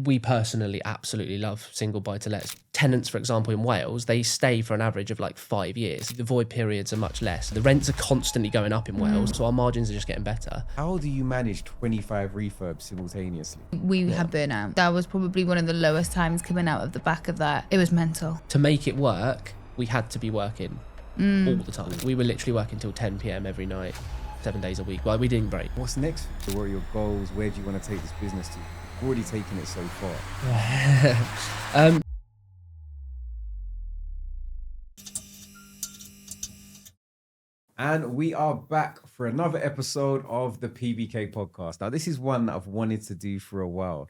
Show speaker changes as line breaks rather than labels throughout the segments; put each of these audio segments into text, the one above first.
we personally absolutely love single buy-to-lets. Tenants, for example, in Wales, they stay for an average of like 5 years. The void periods are much less. The rents are constantly going up in Wales, so our margins are just getting better.
How do you manage 25 refurbs simultaneously?
We had burnout. That was probably one of the lowest times coming out of the back of that. It was mental.
To make it work, we had to be working all the time. We were literally working till 10 p.m. every night, 7 days a week. Well, we didn't break.
What's next? What are your goals? Where do you want to take this business to? You've already taken it so far. And we are back for another episode of the PBK Podcast. Now, this is one that I've wanted to do for a while.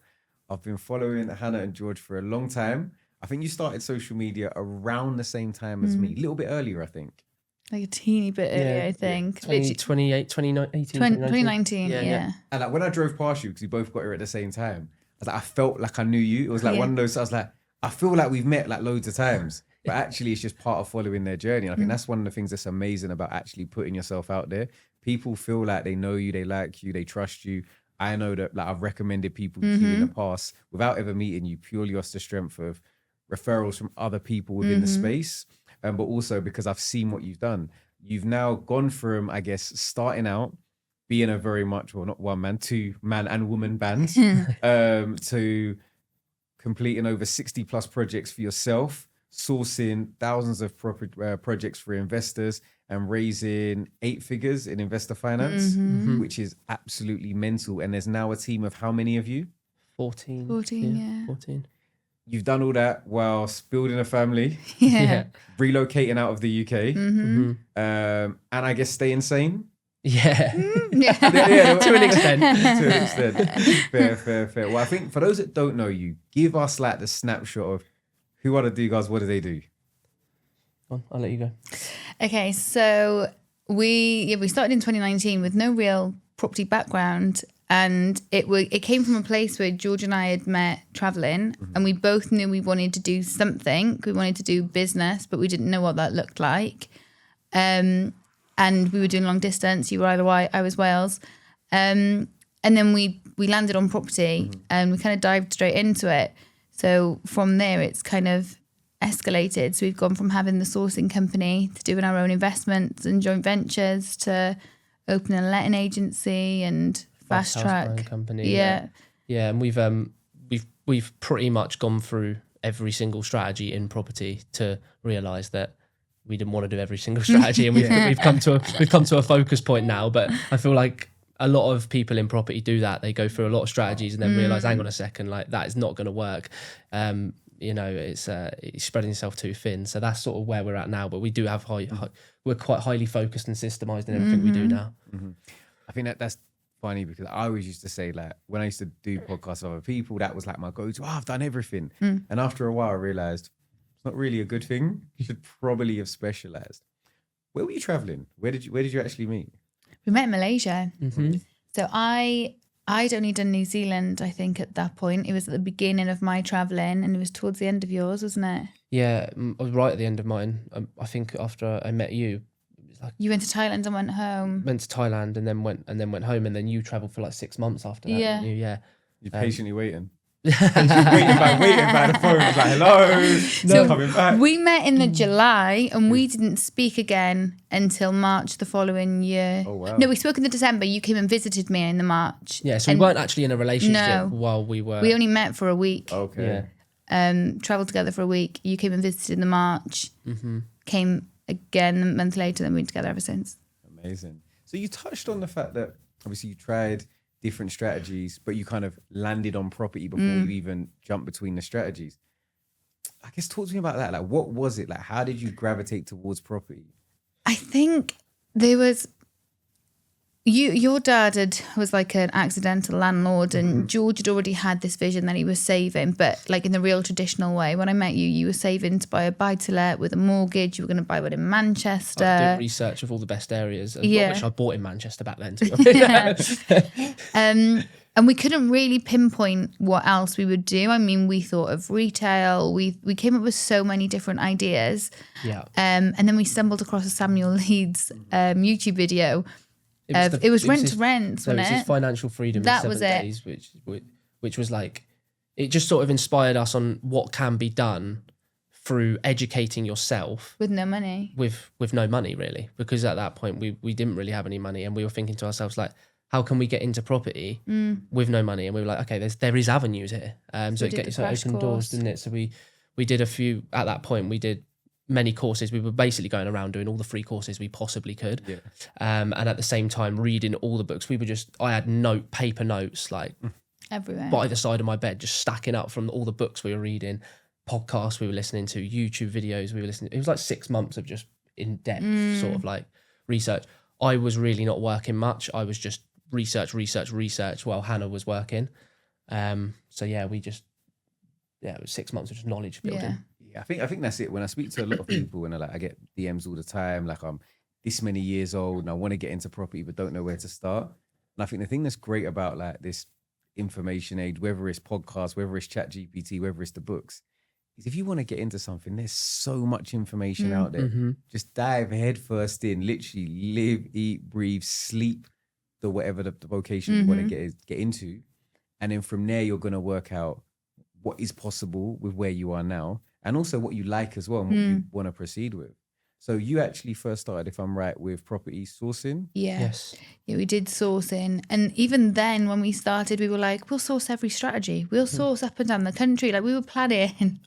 I've been following Hannah and George for a long time. I think you started social media around the same time as me, a little bit earlier, I think.
Like a teeny bit earlier, I think.
2019.
Yeah.
And like when I drove past you, because we both got here at the same time, I felt like I knew you. It was like one of those, I was like, I feel like we've met like loads of times. But actually, it's just part of following their journey. And I think that's one of the things that's amazing about actually putting yourself out there. People feel like they know you, they like you, they trust you. I know that like I've recommended people to you in the past without ever meeting you, purely off the strength of referrals from other people within the space. But also because I've seen what you've done. You've now gone from, I guess, starting out, being a very much, well, not one man, two man and woman band, to completing over 60 plus projects for yourself, sourcing thousands of projects for investors and raising 8 figures in investor finance, which is absolutely mental. And there's now a team of how many of you?
14.
14.
You've done all that whilst building a family, relocating out of the UK, and I guess staying sane.
Yeah.
To an extent. Fair. Well, I think for those that don't know you, give us like the snapshot of who are the Dugards, what do they do?
I'll let you go.
Okay, so we started in 2019 with no real property background. And it came from a place where George and I had met traveling, and we both knew we wanted to do something. We wanted to do business, but we didn't know what that looked like. And we were doing long distance. You were Isle of Wight, I was Wales. And then we landed on property, and we kind of dived straight into it. So from there, it's kind of escalated. So we've gone from having the sourcing company to doing our own investments and joint ventures to opening a letting agency and fast track
company.
Yeah,
and we've pretty much gone through every single strategy in property to realize that we didn't want to do every single strategy, and we've come to a focus point now. But I feel like a lot of people in property do that. They go through a lot of strategies and then realize, hang on a second, like that is not going to work. It's spreading yourself too thin. So that's sort of where we're at now. But we do have we're quite highly focused and systemized in everything we do now.
I think that's funny because I always used to say, like, when I used to do podcasts with other people, that was like my go-to. I've done everything. And after a while, I realized it's not really a good thing. You should probably have specialized. Where were you traveling? Where did you actually meet?
We met in Malaysia. So I'd only done New Zealand, I think, at that point. It was at the beginning of my traveling, and it was towards the end of yours, wasn't it?
Yeah, I was right at the end of mine. I think after I met you,
you went to Thailand and went home.
Went to Thailand and then went home, and then you travelled for like 6 months after that.
Yeah.
You're patiently waiting. waiting by the phone. It's like, hello,
so
coming back.
We met in the July, and we didn't speak again until March the following year.
Oh wow!
No, we spoke in the December. You came and visited me in the March.
Yeah, so we weren't actually in a relationship while we were.
We only met for a week.
Okay.
Yeah.
Travelled together for a week. You came and visited in the March. Came again a month later, then we've been together ever since.
Amazing. So you touched on the fact that obviously you tried different strategies, but you kind of landed on property before you even jumped between the strategies. I guess talk to me about that. Like, what was it? Like, how did you gravitate towards property?
I think there was... Your dad was like an accidental landlord, and George had already had this vision that he was saving, but like in the real traditional way. When I met you, you were saving to buy a buy-to-let with a mortgage. You were going to buy one in Manchester.
I did research of all the best areas, which I bought in Manchester back then.
And we couldn't really pinpoint what else we would do. I mean, we thought of retail. We came up with so many different ideas.
Yeah.
And then we stumbled across a Samuel Leeds YouTube video. It was rent to rent, wasn't it?
It was his financial freedom
that
in 7
was it.
days, which was like, it just sort of inspired us on what can be done through educating yourself
with no money.
With no money, really, because at that point we didn't really have any money, and we were thinking to ourselves, like, how can we get into property with no money? And we were like, okay, there is avenues here. So it opened doors, didn't it? So we did a few at that point. We did many courses. We were basically going around doing all the free courses we possibly could, and at the same time reading all the books. I had paper notes like
everywhere
by the side of my bed, just stacking up from all the books we were reading, podcasts we were listening to, YouTube videos we were listening to. It was like 6 months of just in-depth sort of like research. I was really not working much. I was just research while Hannah was working. So yeah, it was 6 months of just knowledge building.
Yeah, I think that's it. When I speak to a lot of people and I get DMs all the time, like I'm this many years old and I want to get into property but don't know where to start. And I think the thing that's great about like this information age, whether it's podcasts, whether it's ChatGPT, whether it's the books, is if you want to get into something, there's so much information out there. Just dive head first in, literally live, eat, breathe, sleep whatever the vocation you want to get into. And then from there, you're going to work out what is possible with where you are now, and also what you like as well and what you want to proceed with. So you actually first started, if I'm right, with property sourcing?
Yes.
Yeah, we did sourcing. And even then, when we started, we were like, we'll source every strategy. We'll source up and down the country. Like we were planning.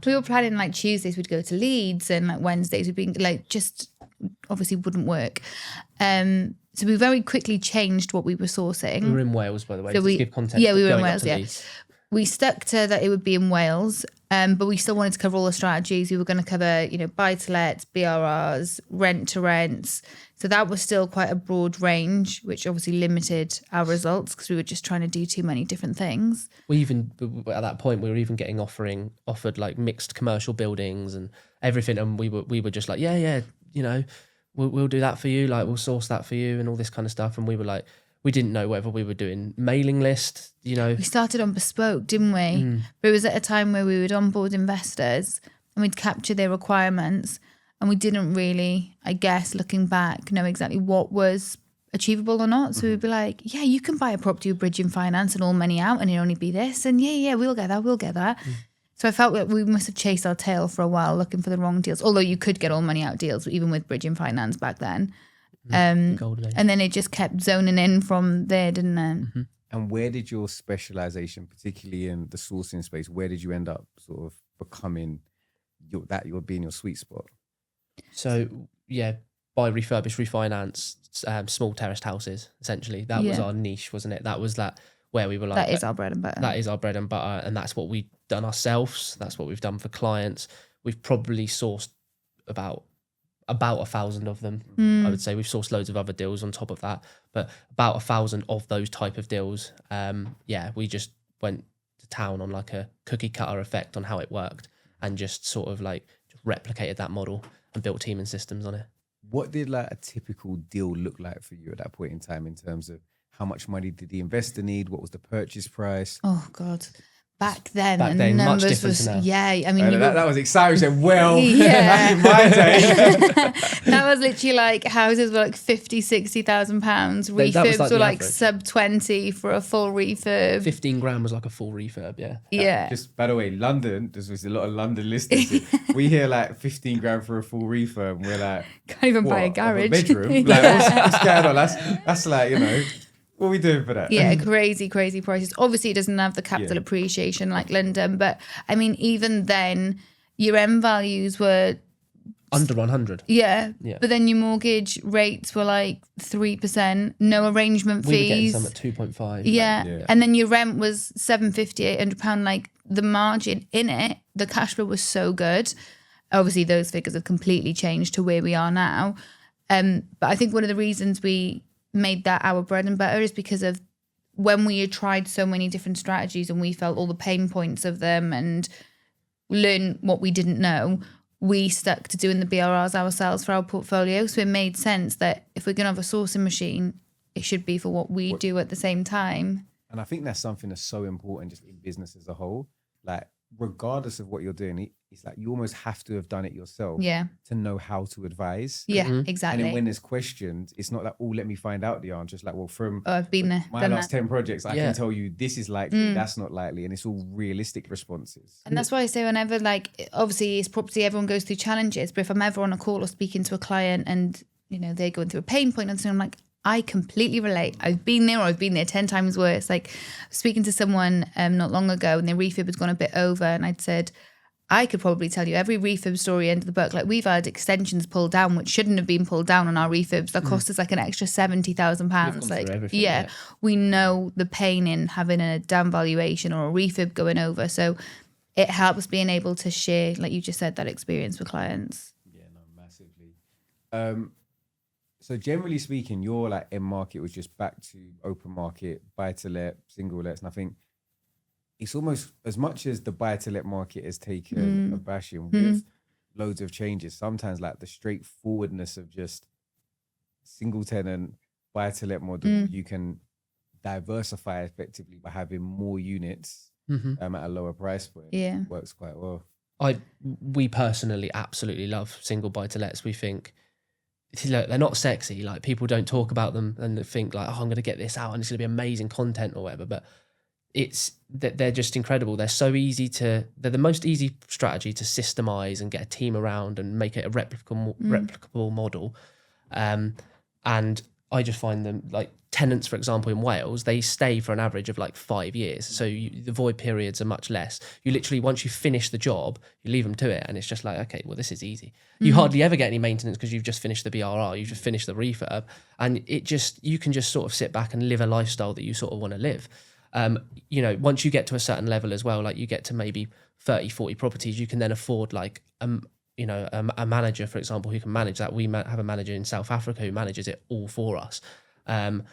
Like Tuesdays we'd go to Leeds, and like Wednesdays we'd be like, just obviously wouldn't work. So we very quickly changed what we were sourcing.
We were in Wales, by the way.
So
to give context.
Yeah, we were in Wales, We stuck to that it would be in Wales, but we still wanted to cover all the strategies. We were going to cover, buy-to-lets, BRRs, rent-to-rents. So that was still quite a broad range, which obviously limited our results because we were just trying to do too many different things.
At that point, we were even getting offered like mixed commercial buildings and everything. And we were just like, we'll do that for you. Like we'll source that for you and all this kind of stuff. And we were like, we didn't know whether we were doing mailing list, We
started on bespoke, didn't we? But it was at a time where we would onboard investors and we'd capture their requirements, and we didn't really, I guess, looking back, know exactly what was achievable or not. So we'd be like, yeah, you can buy a property with bridging finance and all money out and it'll only be this. And we'll get that. So I felt like we must have chased our tail for a while looking for the wrong deals, although you could get all money out deals even with bridging finance back then. And then it just kept zoning in from there, didn't it?
And where did your specialization, particularly in the sourcing space, where did you end up sort of becoming you're being your sweet spot?
So buy, refurbished, refinance, small terraced houses. Essentially, that was our niche, wasn't it? That was where we were like,
that is our bread and butter.
That is our bread and butter, and that's what we've done ourselves. That's what we've done for clients. We've probably sourced about 1,000 of them. I would say we've sourced loads of other deals on top of that, but about 1,000 of those type of deals. We just went to town on like a cookie cutter effect on how it worked, and just sort of like just replicated that model and built team and systems on it.
What did like a typical deal look like for you at that point in time in terms of how much money did the investor need? What was the purchase price?
Oh God. Back then,
the
numbers
much different now.
I mean,
that was exciting. You said, well,
yeah.
in my day.
That was literally like houses were like 50,000, £60,000. Refurbs were like sub 20 for a full refurb.
15 grand was like a full refurb,
Yeah.
Just by the way, London, there's a lot of London listeners. We hear like 15 grand for a full refurb. And we're like,
can't even buy a garage.
A bedroom? Like, what's going on? That's like, what are we doing for that?
Yeah, crazy prices. Obviously, it doesn't have the capital appreciation like London, but I mean, even then, your end values were
under 100.
Yeah, but then your mortgage rates were like 3%, no arrangement fees.
We were getting some at 2.5.
Yeah, and then your rent was £750, £800. Like the margin in it, the cash flow was so good. Obviously, those figures have completely changed to where we are now. But I think one of the reasons we made that our bread and butter is because of when we had tried so many different strategies and we felt all the pain points of them and learn what we didn't know, we stuck to doing the BRRs ourselves for our portfolio. So it made sense that if we're going to have a sourcing machine, it should be for what we do at the same time.
And I think that's something that's so important just in business as a whole. Like regardless of what you're doing, it's like you almost have to have done it yourself to know how to advise.
Yeah, exactly.
And then when there's questions, it's not like, oh, let me find out the answer. It's like, well, from
I've been there,
my last 10 projects, I can tell you this is likely,
Mm.
that's not likely. And it's all realistic responses.
And that's why I say whenever, like, obviously it's property, everyone goes through challenges, but if I'm ever on a call or speaking to a client and, you know, they're going through a pain point and so I'm like, I completely relate. I've been there or I've been there 10 times worse. Like speaking to someone not long ago and their refurb had gone a bit over and I'd said, I could probably tell you every refurb story end of the book. Like we've had extensions pulled down, which shouldn't have been pulled down on our refurbs. That cost us like an extra £70,000. Like, yeah, we know the pain in having a down valuation or a refurb going over. So it helps being able to share, like you just said, that experience with clients.
Yeah, no, massively. So generally speaking, your like end market was just back to open market, buy to let, single lets. And I think it's almost as much as the buy to let market has taken a bashing with loads of changes. Sometimes like the straightforwardness of just single tenant buy to let model, you can diversify effectively by having more units at a lower price point.
Yeah,
works quite well.
We personally absolutely love single buy to lets. We think, look, they're not sexy. Like people don't talk about them and they think like, oh, I'm going to get this out and it's going to be amazing content or whatever. But it's that they're just incredible. They're so easy they're the most easy strategy to systemize and get a team around and make it a replicable model. And I just find them like tenants, for example, in Wales, they stay for an average of like 5 years. So the void periods are much less. You literally, once you finish the job, you leave them to it. And it's just like, okay, well, this is easy. You hardly ever get any maintenance because you've just finished the BRR, you've just finished the refurb. And you can just sort of sit back and live a lifestyle that you sort of want to live. You know, once you get to a certain level as well, like you get to maybe 30, 40 properties, you can then afford like, a manager, for example, who can manage that. We have a manager in South Africa who manages it all for us. And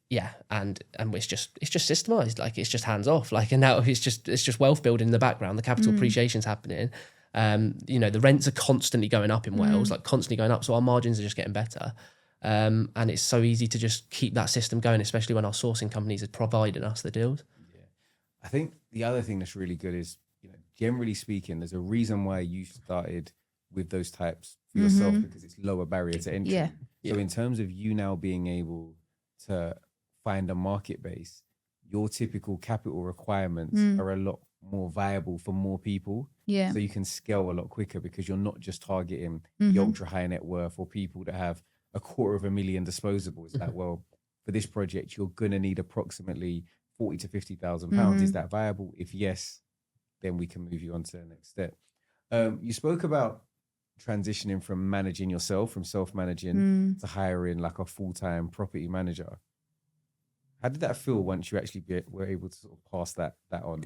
it's just systemized, like it's just hands off, like, and now it's just wealth building in the background. The capital appreciation's happening. The rents are constantly going up in Wales, like constantly going up. So our margins are just getting better. And it's so easy to just keep that system going, especially when our sourcing companies are providing us the deals.
Yeah. I think the other thing that's really good is, generally speaking, there's a reason why you started with those types for yourself, because it's lower barrier to entry.
Yeah.
So in terms of you now being able to find a market base, your typical capital requirements are a lot more viable for more people.
Yeah.
So you can scale a lot quicker because you're not just targeting the ultra high net worth or people that have $250,000 disposable. It's like, well, for this project, you're going to need approximately 40 to 50,000 pounds. Is that viable? If yes, then we can move you on to the next step. You spoke about transitioning from managing yourself, from self-managing to hiring like a full-time property manager. How did that feel once you actually were able to sort of pass that on?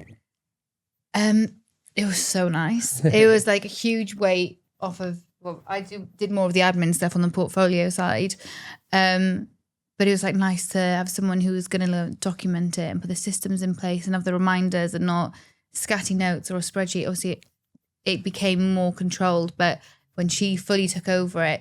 It was so nice. It was like a huge weight off of, well, I did more of the admin stuff on the portfolio side. But it was like nice to have someone who was going to document it and put the systems in place and have the reminders and not scatty notes or a spreadsheet. Obviously, it became more controlled, but when she fully took over it,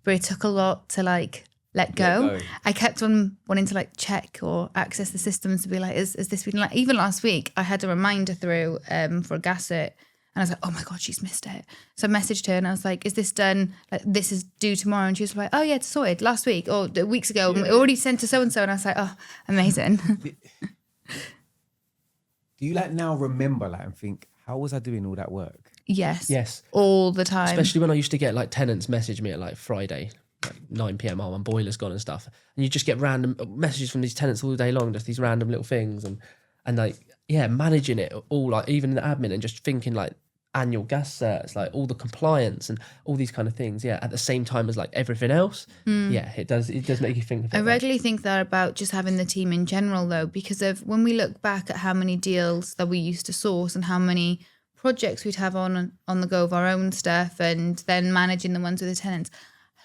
but it took a lot to like let go. I kept on wanting to like check or access the systems to be like, is this been like, even last week I had a reminder through for a gas it, and I was like, oh my God, she's missed it. So I messaged her and I was like, is this done? Like, this is due tomorrow. And she was like, oh yeah, it's sorted last week or weeks ago. Yeah. Already sent to so-and-so. And I was like, oh, amazing.
Do you like now remember like and think, how was I doing all that work?
Yes. All the time.
Especially when I used to get like tenants message me at like Friday, like 9 p.m. Oh, my boiler's gone and stuff. And you just get random messages from these tenants all day long, just these random little things. And like, yeah, managing it all, like even in the admin and just thinking like annual gas certs, like all the compliance and all these kind of things. Yeah. At the same time as like everything else. Yeah, it does make you think.
I regularly think that about just having the team in general though, because of when we look back at how many deals that we used to source and how many projects we'd have on the go of our own stuff and then managing the ones with the tenants,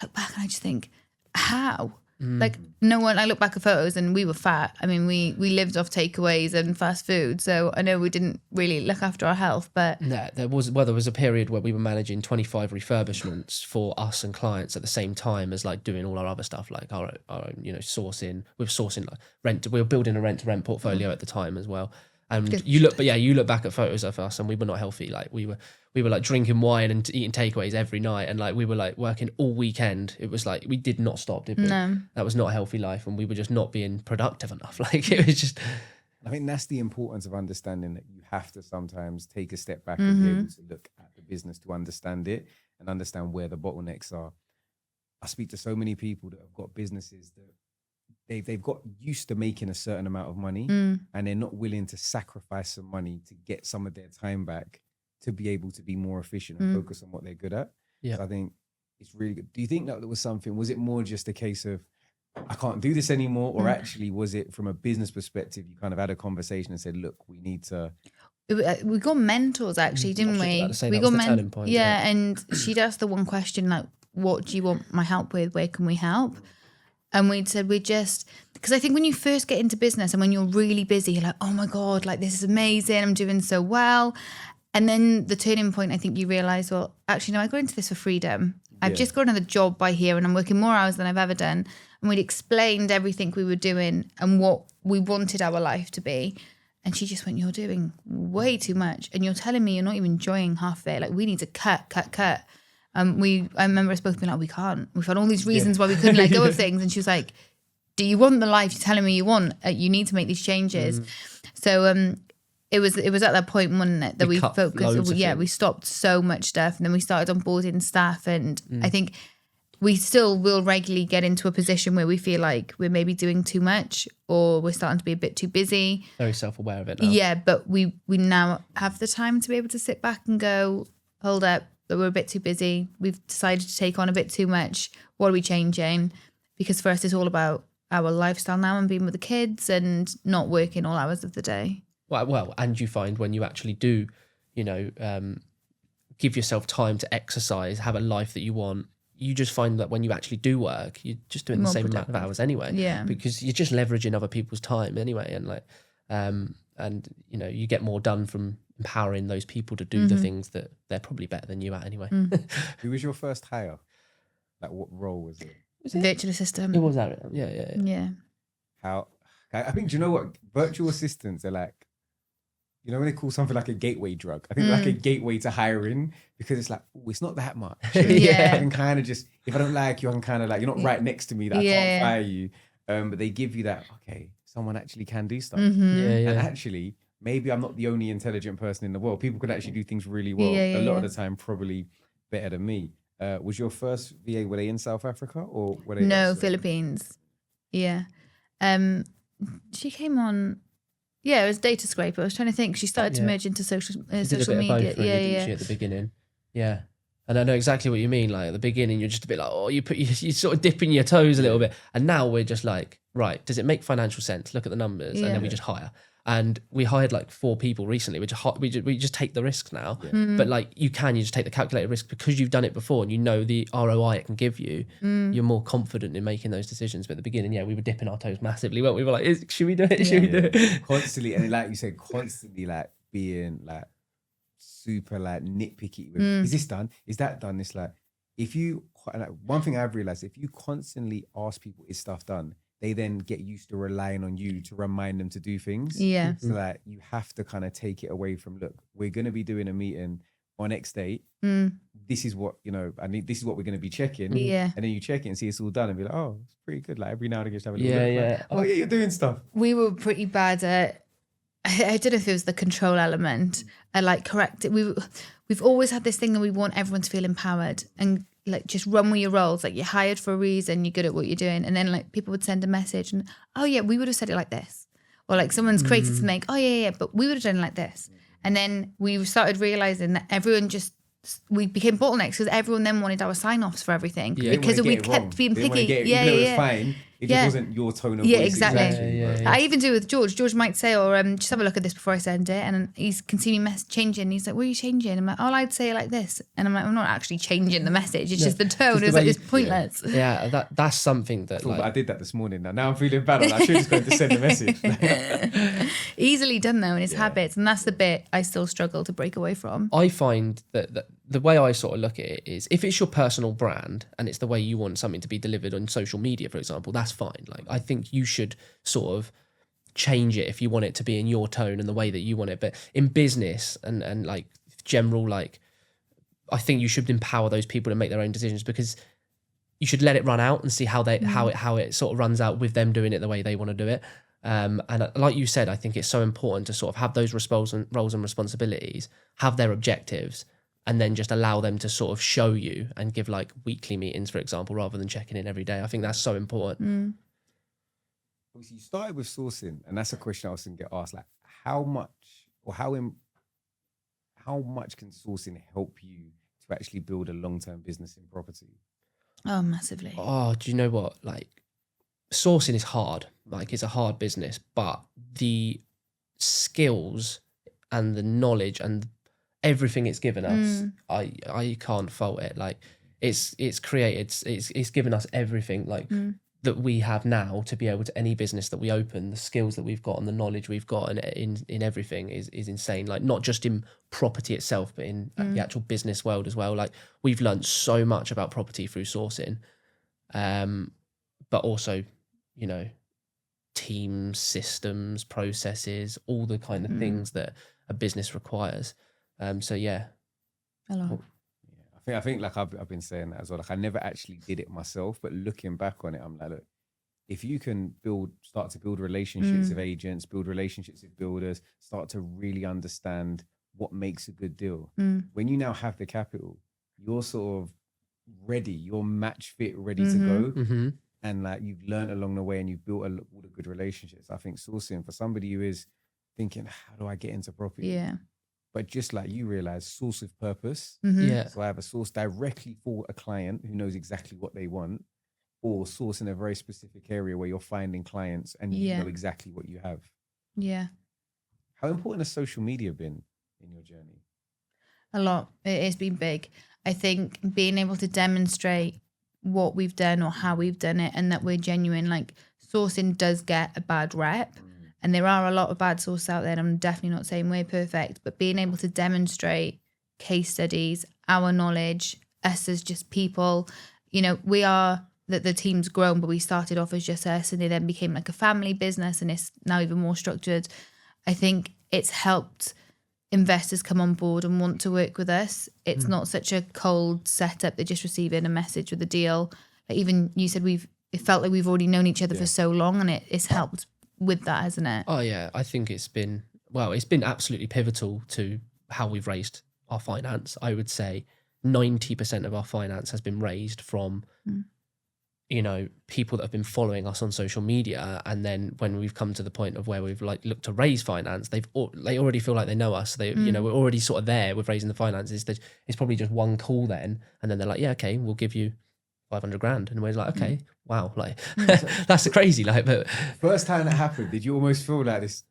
I look back and I just think, how? Like no one, I look back at photos and we were fat. I mean, we lived off takeaways and fast food. So I know we didn't really look after our health, but.
No, there was a period where we were managing 25 refurbishments for us and clients at the same time as like doing all our other stuff, like our own, sourcing. We were sourcing like rent. We were building a rent-to-rent portfolio at the time as well. And you look back at photos of us, and we were not healthy. Like we were like drinking wine and eating takeaways every night, and like we were like working all weekend. It was like we did not stop, did we?
No.
That was not a healthy life, and we were just not being productive enough. Like it was just.
I think that's the importance of understanding that you have to sometimes take a step back and be able to look at the business to understand it and understand where the bottlenecks are. I speak to so many people that have got businesses that they've got used to making a certain amount of money and they're not willing to sacrifice some money to get some of their time back to be able to be more efficient and focus on what they're good at.
Yeah.
So I think it's really good. Do you think that was something, was it more just a case of, I can't do this anymore, or actually was it from a business perspective, you kind of had a conversation and said, look, we need to...
We got mentors actually, didn't we? We got
turning point,
yeah, and she'd asked the one question like, what do you want my help with? Where can we help? And we'd said because I think when you first get into business and when you're really busy, you're like, oh my God, like this is amazing, I'm doing so well. And then the turning point, I think you realise, well, actually, no, I got into this for freedom. I've just got another job by here and I'm working more hours than I've ever done. And we'd explained everything we were doing and what we wanted our life to be. And she just went, you're doing way too much. And you're telling me you're not even enjoying half of it. Like, we need to cut. I remember us both being like, we can't. We found all these reasons why we couldn't let go of things. And she was like, do you want the life you're telling me you want? You need to make these changes. So it was at that point, wasn't it, that we focused. Yeah, we stopped so much stuff. And then we started onboarding staff. And I think we still will regularly get into a position where we feel like we're maybe doing too much or we're starting to be a bit too busy.
Very self-aware of it now.
Yeah, but we now have the time to be able to sit back and go, hold up, that we're a bit too busy. We've decided to take on a bit too much. What are we changing? Because for us, it's all about our lifestyle now and being with the kids and not working all hours of the day.
Well, and you find when you actually do, give yourself time to exercise, have a life that you want, you just find that when you actually do work, you're just doing the same amount of hours anyway.
Yeah.
Because you're just leveraging other people's time anyway. And you get more done from empowering those people to do the things that they're probably better than you at anyway.
Who was your first hire? Like, what role was it?
Virtual assistant.
It was that. Yeah.
How? I think, do you know what? Virtual assistants are like, when they call something like a gateway drug, I think like a gateway to hiring, because it's like, it's not that much.
Yeah.
I can kind of just, if I don't like you, I can kind of like, you're not right next to me that I can't fire you. But they give you that, okay, someone actually can do stuff. And actually, maybe I'm not the only intelligent person in the world. People could actually do things really well. A lot of the time, probably better than me. Was your first VA, were they in South Africa or were they?
No, Philippines. Yeah. She came on, it was Data Scraper. I was trying to think. She started to merge into social media.
Didn't she, at the beginning? Yeah. And I know exactly what you mean. Like at the beginning, you're just a bit like, you're sort of dipping your toes a little bit. And now we're just like, right, does it make financial sense? Look at the numbers. And then we just hire. And we hired like 4 people recently. We just take the risks now. But like you just take the calculated risk because you've done it before and you know the ROI it can give you. You're more confident in making those decisions. But at the beginning, we were dipping our toes massively. We were like, should we do it? Should we do it?
Constantly, and like you said, constantly like being like super like nitpicky with, is this done? Is that done? It's like, one thing I've realized, if you constantly ask people, is stuff done? They then get used to relying on you to remind them to do things.
Yeah.
So that you have to kind of take it away from, look, we're going to be doing a meeting on X date. This is what, this is what we're going to be checking.
Yeah.
And then you check it and see it's all done and be like, oh, it's pretty good. Like every now and again, just have a little look. Like, oh yeah, you're doing stuff.
We were pretty bad at, I don't know if it was the control element. I like correct it. We've always had this thing that we want everyone to feel empowered and like just run with your roles. Like you're hired for a reason, you're good at what you're doing. And then like people would send a message and, oh yeah, we would have said it like this. Or like someone's created something, oh yeah, but we would have done it like this. And then we started realizing that we became bottlenecks because everyone then wanted our sign-offs for everything because we kept being picky.
It was fine. It just wasn't your tone of voice.
Yeah, exactly. I even do with George. George might say, just have a look at this before I send it. And he can see me changing. He's like, what are you changing? I'm like, I'd say it like this. And I'm like, I'm not actually changing the message. It's just the tone. It's pointless.
Yeah, that's something that
cool, but I did that this morning. Now I'm feeling bad. I should just go to send a message.
Easily done though in his habits. And that's the bit I still struggle to break away from.
I find that the way I sort of look at it is if it's your personal brand and it's the way you want something to be delivered on social media, for example, that's fine. Like I think you should sort of change it if you want it to be in your tone and the way that you want it. But in business and like general, like, I think you should empower those people to make their own decisions, because you should let it run out and see how it sort of runs out with them doing it the way they want to do it. And like you said, I think it's so important to sort of have those roles and responsibilities, have their objectives, and then just allow them to sort of show you and give like weekly meetings, for example, rather than checking in every day. I think that's so important.
Obviously, you started with sourcing, and that's a question I often get asked: like, how much can sourcing help you to actually build a long-term business in property?
Oh, massively.
Oh, do you know what? Like, sourcing is hard. Like, it's a hard business, but the skills and the knowledge and everything it's given us, I can't fault it. Like, it's given us everything like that we have now to be able to, any business that we open, the skills that we've got and the knowledge we've got and in everything is insane. Like, not just in property itself, but in the actual business world as well. Like, we've learned so much about property through sourcing, but also, you know, teams, systems, processes, all the kind of things that a business requires. So yeah.
Hello.
I think like I've been saying that as well. Like, I never actually did it myself, but looking back on it, I'm like, look, if you can start to build relationships with agents, build relationships with builders, start to really understand what makes a good deal. When you now have the capital, you're sort of ready, you're match fit, ready to go. And like, you've learned along the way and you've built all the good relationships. I think sourcing for somebody who is thinking, how do I get into property?
Yeah.
But just like you realize, source with purpose.
Yeah.
So I have a source directly for a client who knows exactly what they want, or source in a very specific area where you're finding clients and you know exactly what you have.
Yeah.
How important has social media been in your journey?
A lot. It's been big. I think being able to demonstrate what we've done or how we've done it and that we're genuine, like, sourcing does get a bad rep. And there are a lot of bad sources out there, and I'm definitely not saying we're perfect, but being able to demonstrate case studies, our knowledge, us as just people, you know, we are, that the team's grown, but we started off as just us, and it then became like a family business, and it's now even more structured. I think it's helped investors come on board and want to work with us. It's not such a cold setup. They're just receiving a message with a deal. Like, even you said, it felt like we've already known each other for so long, and it's helped with that, hasn't it?
Oh yeah, I think it's been absolutely pivotal to how we've raised our finance. I would say 90% of our finance has been raised from, you know, people that have been following us on social media. And then when we've come to the point of where we've like looked to raise finance, they already feel like they know us. They, you know, we're already sort of there with raising the finances. It's probably just one call then. And then they're like, yeah, okay, we'll give you 500 grand. And we're like, okay, wow. Like, that's crazy. Like, but
First time that happened, did you almost feel like this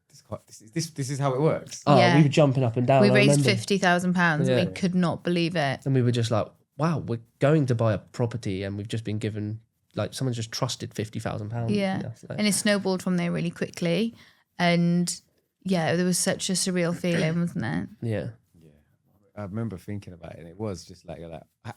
is how it works?
oh,
Yeah.
we were jumping up and down.
We
I
raised
remember.
£50,000.
Yeah.
We could not believe it.
And we were just like, wow, we're going to buy a property and we've just been given, like, someone's just trusted £50,000.
Yeah. And it snowballed from there really quickly. And yeah, there was such a surreal feeling, wasn't it?
Yeah.
I remember thinking about it, and it was just like,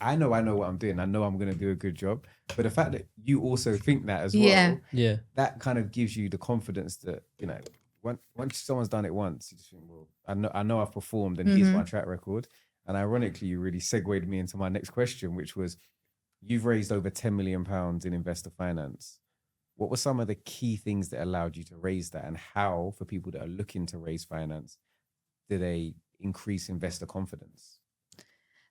I know what I'm doing. I know I'm going to do a good job. But the fact that you also think that as well,
Yeah.
that kind of gives you the confidence that, you know, once someone's done it once, you just think, well, I know I've performed, and here's my track record. And ironically, you really segued me into my next question, which was, you've raised over £10 million in investor finance. What were some of the key things that allowed you to raise that, and how, for people that are looking to raise finance, do they increase investor confidence?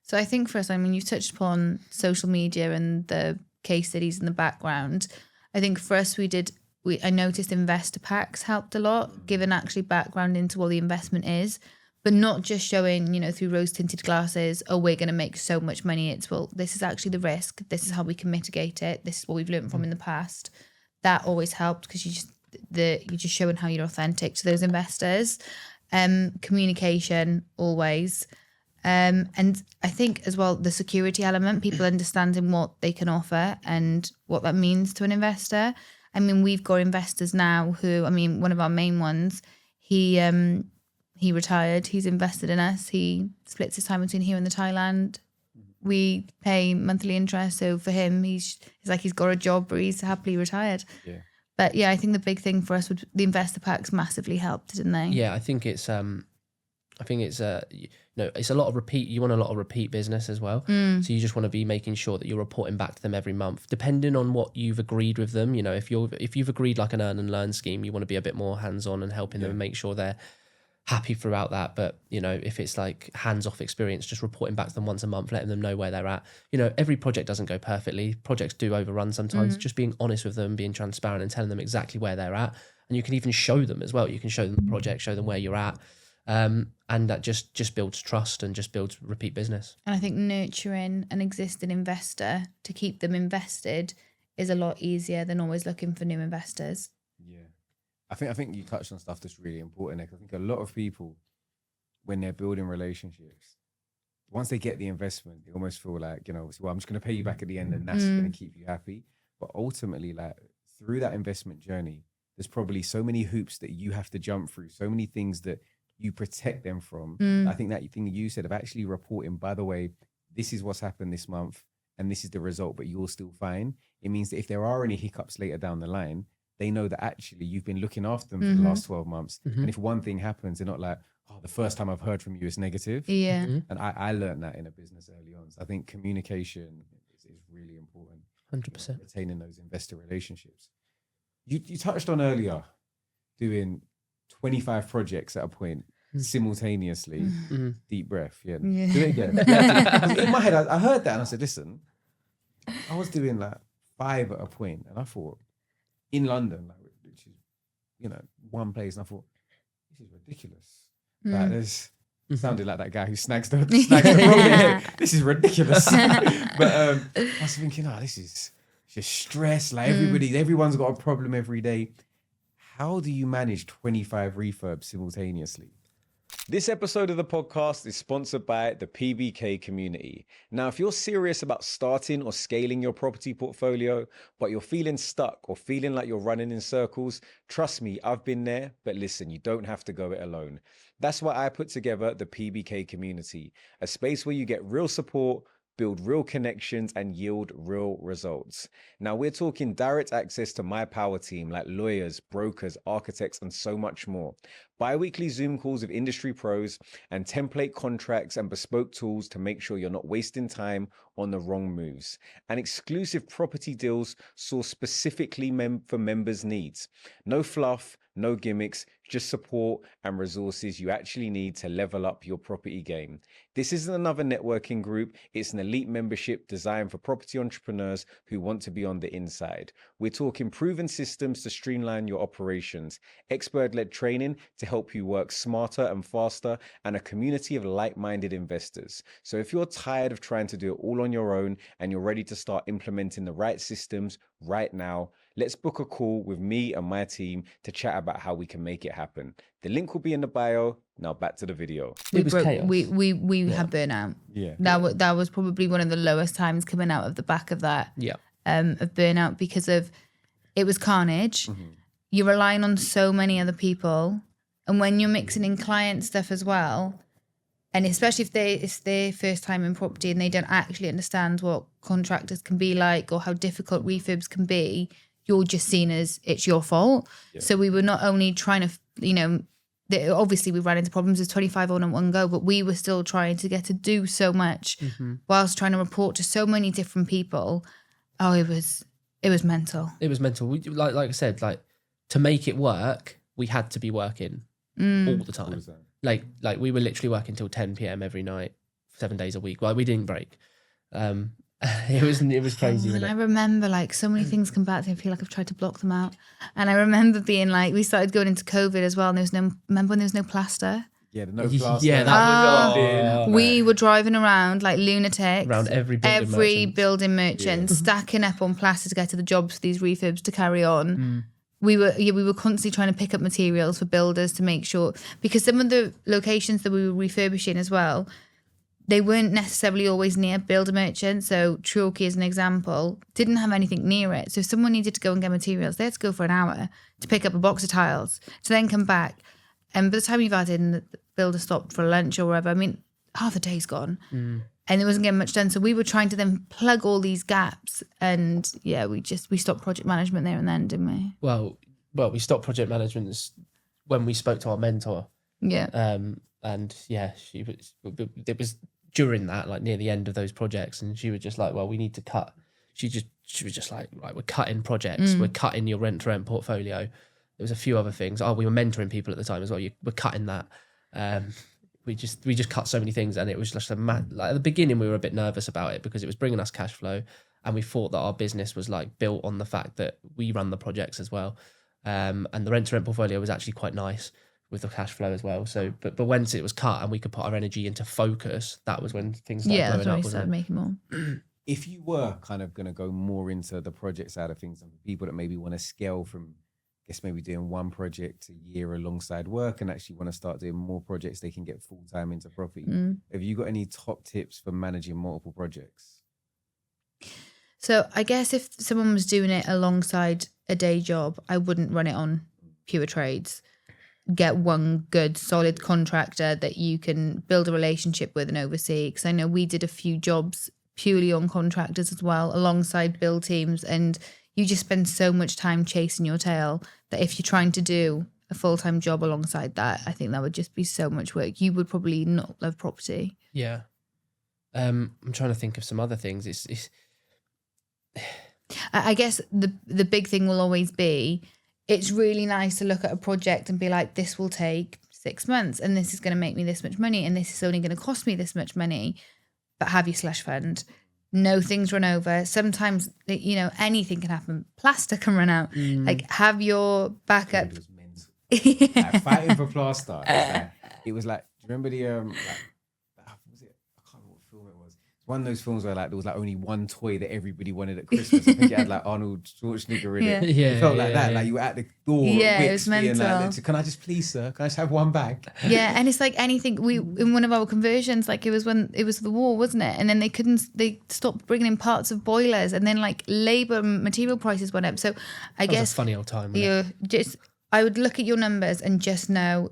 So I think for us, I mean, you've touched upon social media and the case studies in the background. I think for us, I noticed investor packs helped a lot, giving actually background into what the investment is, but not just showing, you know, through rose tinted glasses, oh, we're going to make so much money. It's, well, this is actually the risk. This is how we can mitigate it. This is what we've learned from in the past. That always helped, because you're just showing how you're authentic to those investors. Communication always. And I think as well, the security element, people understanding what they can offer and what that means to an investor. I mean, we've got investors now who, I mean, one of our main ones, he retired, he's invested in us. He splits his time between here and the Thailand. We pay monthly interest. So for him, he's like, he's got a job, but he's happily retired.
Yeah.
But yeah, I think the big thing for us would the investor packs massively helped, didn't they?
Yeah, I think it's it's a lot of repeat. You want a lot of repeat business as well. So you just want to be making sure that you're reporting back to them every month, depending on what you've agreed with them. You know, if you've agreed like an earn and learn scheme, you want to be a bit more hands on and helping them and make sure they're happy throughout that. But you know, if it's like hands off experience, just reporting back to them once a month, letting them know where they're at. You know, every project doesn't go perfectly. Projects do overrun sometimes. Just being honest with them, being transparent, and telling them exactly where they're at. And you can even show them as well. You can show them the project, show them where you're at. And that just builds trust and just builds repeat business.
And I think nurturing an existing investor to keep them invested is a lot easier than always looking for new investors.
Yeah. I think you touched on stuff that's really important. Like, I think a lot of people, when they're building relationships, once they get the investment, they almost feel like, you know, well, I'm just going to pay you back at the end and that's going to keep you happy. But ultimately, like through that investment journey, there's probably so many hoops that you have to jump through, so many things that you protect them from. I think that thing you said of actually reporting, by the way, this is what's happened this month and this is the result, but you're still fine. It means that if there are any hiccups later down the line, they know that actually you've been looking after them for the last 12 months. And if one thing happens, they're not like, oh, the first time I've heard from you is negative.
Yeah.
And I learned that in a business early on. So I think communication is really important.
100%.
Retaining those investor relationships. You touched on earlier doing 25 projects at a point simultaneously. Deep breath. Yeah. Do it again. In my head, I heard that and I said, listen, I was doing like 5 at a point and I thought in London, like, which is, you know, one place, and I thought, this is ridiculous. Like, there's sounded like that guy who snags the problem. This is ridiculous. But I was thinking, this is just stress. Like everyone's got a problem every day. How do you manage 25 refurbs simultaneously?
This episode of the podcast is sponsored by the PBK community. Now, if you're serious about starting or scaling your property portfolio, but you're feeling stuck or feeling like you're running in circles, trust me, I've been there, but listen, you don't have to go it alone. That's why I put together the PBK community, a space where you get real support, build real connections, and yield real results. Now, we're talking direct access to my power team like lawyers, brokers, architects, and so much more. Bi-weekly Zoom calls with industry pros and template contracts and bespoke tools to make sure you're not wasting time on the wrong moves. And exclusive property deals sourced specifically for members' needs. No fluff, no gimmicks, just support and resources you actually need to level up your property game. This isn't another networking group. It's an elite membership designed for property entrepreneurs who want to be on the inside. We're talking proven systems to streamline your operations, expert-led training to help you work smarter and faster, and a community of like-minded investors. So if you're tired of trying to do it all on your own and you're ready to start implementing the right systems right now, let's book a call with me and my team to chat about how we can make it happen. The link will be in the bio. Now back to the video.
We
It was chaos.
We had burnout.
Yeah.
That was probably one of the lowest times coming out of the back of that.
Yeah.
Of burnout because of it was carnage. You're relying on so many other people, and when you're mixing in client stuff as well, and especially if it's their first time in property and they don't actually understand what contractors can be like or how difficult refurbs can be, you're just seen as it's your fault. Yeah. So we were not only trying to, obviously we ran into problems with 25 on one go, but we were still trying to get to do so much whilst trying to report to so many different people. Oh, it was mental. It was mental.
We, like I said, like to make it work, we had to be working all the time. Like we were literally working till 10 p.m. every night, 7 days a week. Well, we didn't break. It was crazy.
And I remember like so many things come back to me. I feel like I've tried to block them out. And I remember being like, we started going into COVID as well. And remember when there was no plaster?
Yeah, the no plaster.
Yeah, that was
we were driving around like lunatics.
Around every
building merchant, stacking up on plaster to get to the jobs for these refurbs to carry on. We were constantly trying to pick up materials for builders to make sure, because some of the locations that we were refurbishing as well, they weren't necessarily always near builder merchants. So Torquay, as an example, didn't have anything near it. So if someone needed to go and get materials, they had to go for an hour to pick up a box of tiles to then come back. And by the time you've had in, the builder stopped for lunch or whatever, I mean, half the day's gone. and it wasn't getting much done. So we were trying to then plug all these gaps, and we stopped project management there and then, didn't we?
Well, we stopped project management when we spoke to our mentor.
Yeah.
And yeah, it was during that, like near the end of those projects, and she was just like, well, we need to cut. She was just like, right, we're cutting projects, we're cutting your rent-to-rent portfolio. There was a few other things. Oh, we were mentoring people at the time as well. We're cutting that. We just cut so many things, and it was just like at the beginning we were a bit nervous about it because it was bringing us cash flow, and we thought that our business was like built on the fact that we run the projects as well, and the rent-to-rent portfolio was actually quite nice with the cash flow as well. So, but once it was cut and we could put our energy into focus, that was when things started blowing
that's when
up.
we started making more.
If you were kind of going to go more into the project side of things, and people that maybe want to scale from, I guess maybe doing one project a year alongside work and actually want to start doing more projects, they can get full time into property. Have you got any top tips for managing multiple projects?
So I guess if someone was doing it alongside a day job, I wouldn't run it on pure trades. Get one good solid contractor that you can build a relationship with and oversee. Because I know we did a few jobs purely on contractors as well, alongside build teams, and you just spend so much time chasing your tail that if you're trying to do a full-time job alongside that, I think that would just be so much work. You would probably not love property.
Yeah. I'm trying to think of some other things.
I guess the big thing will always be, it's really nice to look at a project and be like, this will take 6 months and this is going to make me this much money and this is only going to cost me this much money. But have your slush fund. No things run over. Sometimes, anything can happen. Plaster can run out. Like, have your backup.
It was mental. Like, fighting for plaster. It was like, do you remember the was it? I can't remember what film it was. It's one of those films where like there was like only one toy that everybody wanted at Christmas. I think it had like Arnold Schwarzenegger in it.
Yeah,
it felt like that. Like you were at the door.
Yeah,
at
it was
Wix being
mental.
like, can I just please, sir? Can I just have one bag?
Yeah, and it's like anything. We in one of our conversions, like it was when it was the war, wasn't it? And then they stopped bringing in parts of boilers, and then like labor and material prices went up. So I
That was
guess
a funny old time. Wasn't it?
I would look at your numbers and just know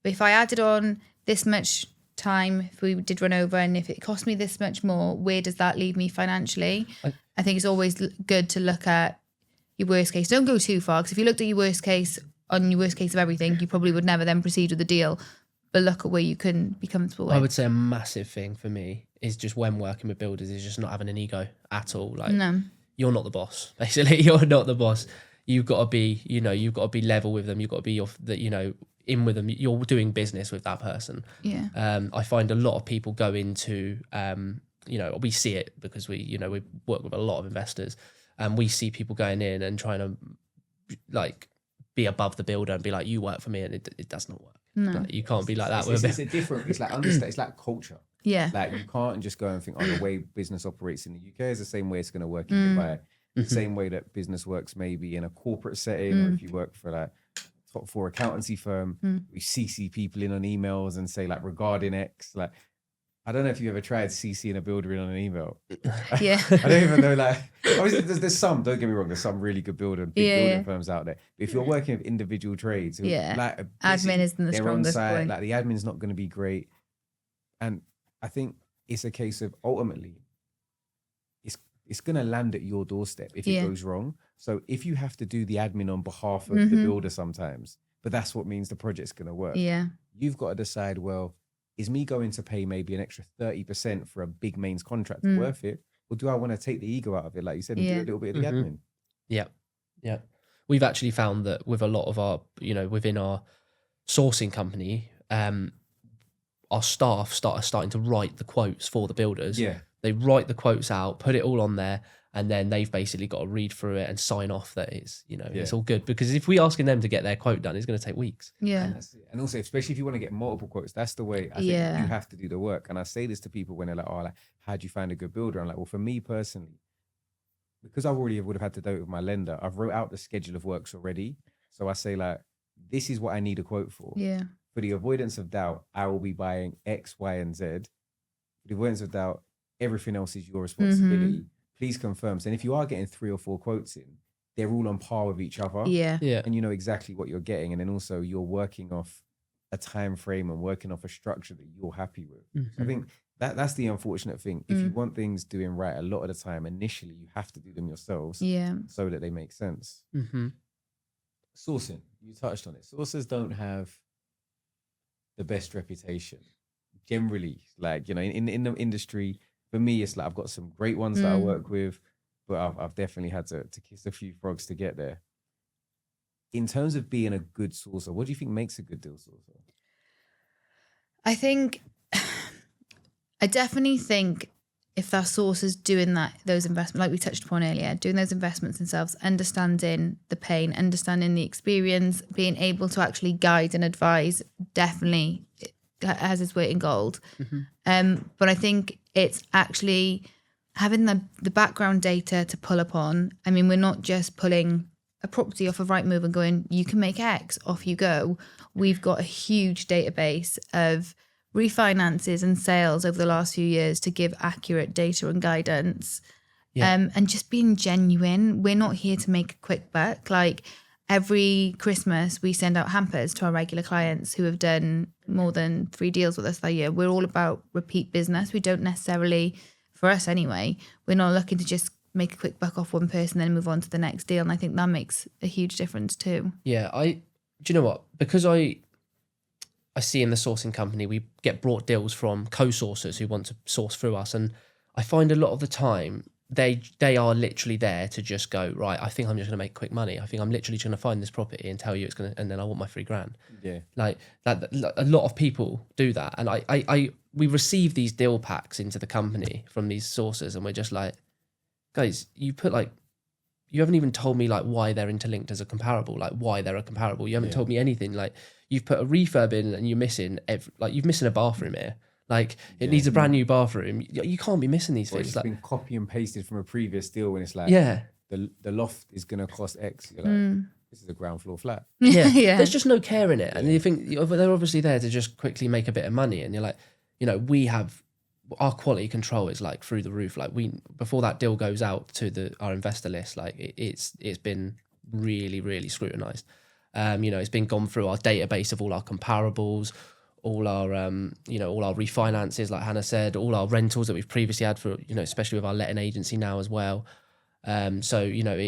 if I added on this much time, if we did run over, and if it cost me this much more, where does that leave me financially? I think it's always good to look at your worst case. Don't go too far, because if you looked at your worst case on your worst case of everything, you probably would never then proceed with the deal. But look at where you can be comfortable with.
I would say a massive thing for me is just when working with builders is just not having an ego at all. Like,
No.
You're not the boss. Basically, you're not the boss. You've got to be, you've got to be level with them. You've got to be in with them. You're doing business with that person.
Yeah.
I find a lot of people go into, we see it because we work with a lot of investors, and we see people going in and trying to like be above the builder and be like, you work for me, and it does not work.
No.
Like, you can't be like that.
It's like understand. It's like culture.
Yeah.
Like you can't just go and think, the way business operates in the UK is the same way it's going to work in Dubai. The same way that business works maybe in a corporate setting, or if you work for like top 4 accountancy firm, we CC people in on emails and say like regarding X. Like, I don't know if you ever tried CCing a builder in on an email.
Yeah.
I don't even know. Like, obviously there's some. Don't get me wrong. There's some really good building firms out there. But if you're working with individual trades, like
admin isn't the
they're
strongest
on site,
point.
like the admin's not going to be great, and I think it's a case of ultimately it's going to land at your doorstep if it goes wrong. So if you have to do the admin on behalf of the builder sometimes, but that's what means the project's going to work.
Yeah.
You've got to decide, well, is me going to pay maybe an extra 30% for a big mains contract worth it? Or do I want to take the ego out of it, like you said, and do a little bit of the admin?
Yeah. Yeah. We've actually found that with a lot of our, within our sourcing company, our staff starting to write the quotes for the builders.
Yeah.
They write the quotes out, put it all on there, and then they've basically got to read through it and sign off that it's, it's all good. Because if we're asking them to get their quote done, it's going to take weeks.
Yeah.
And that's it. And also, especially if you want to get multiple quotes, that's the way I think you have to do the work. And I say this to people when they're like, how'd you find a good builder? I'm like, well, for me personally, because I already would have had to do it with my lender, I've wrote out the schedule of works already. So I say like, this is what I need a quote for.
Yeah.
For the avoidance of doubt, I will be buying X, Y, and Z. For the avoidance of doubt, everything else is your responsibility. Please confirm. So, and if you are getting 3 or 4 quotes in, they're all on par with each other.
Yeah.
Yeah.
And you know exactly what you're getting. And then also you're working off a time frame and working off a structure that you're happy with. I think that's the unfortunate thing. If you want things doing right, a lot of the time, initially, you have to do them yourselves so that they make sense. Sourcing, you touched on it. Sourcers don't have the best reputation. Generally, like, you know, in the industry, for me, it's like I've got some great ones that I work with, but I've definitely had to kiss a few frogs to get there. In terms of being a good sourcer, what do you think makes a good deal sourcer?
I definitely think if our sources doing those investments, like we touched upon earlier, doing those investments themselves, understanding the pain, understanding the experience, being able to actually guide and advise, definitely has its weight in gold. But I think it's actually having the background data to pull upon. I mean, we're not just pulling a property off of Rightmove and going, you can make X, off you go. We've got a huge database of refinances and sales over the last few years to give accurate data and guidance. And just being genuine. We're not here to make a quick buck. Like, every Christmas we send out hampers to our regular clients who have done more than 3 deals with us that year. We're all about repeat business. We don't necessarily, for us anyway, we're not looking to just make a quick buck off one person then move on to the next deal. And I think that makes a huge difference too.
Yeah, do you know what? Because I see in the sourcing company, we get brought deals from co-sourcers who want to source through us. And I find a lot of the time they are literally there to just go, right, I think I'm just going to make quick money. I think I'm literally going to find this property and tell you it's going to, and then I want my $3,000. Yeah. Like that, a lot of people do that. And we receive these deal packs into the company from these sources, and we're just like, guys, you haven't even told me like why they're interlinked as a comparable, like why they're a comparable. You haven't told me anything. Like, you've put a refurb in and you're missing you're missing a bathroom here. Like, it needs a brand new bathroom. You can't be missing these things.
It's been copy and pasted from a previous deal when it's like, the loft is going to cost X. You're like, this is a ground floor flat.
Yeah. There's just no care in it. And you think they're obviously there to just quickly make a bit of money. And you're like, you know, we have, our quality control is like through the roof. Like, before that deal goes out to our investor list, like it's been really, really scrutinized. You know, it's been gone through our database of all our comparables, all our refinances, like Hannah said, all our rentals that we've previously had for, you know, especially with our letting agency now as well. So, you know,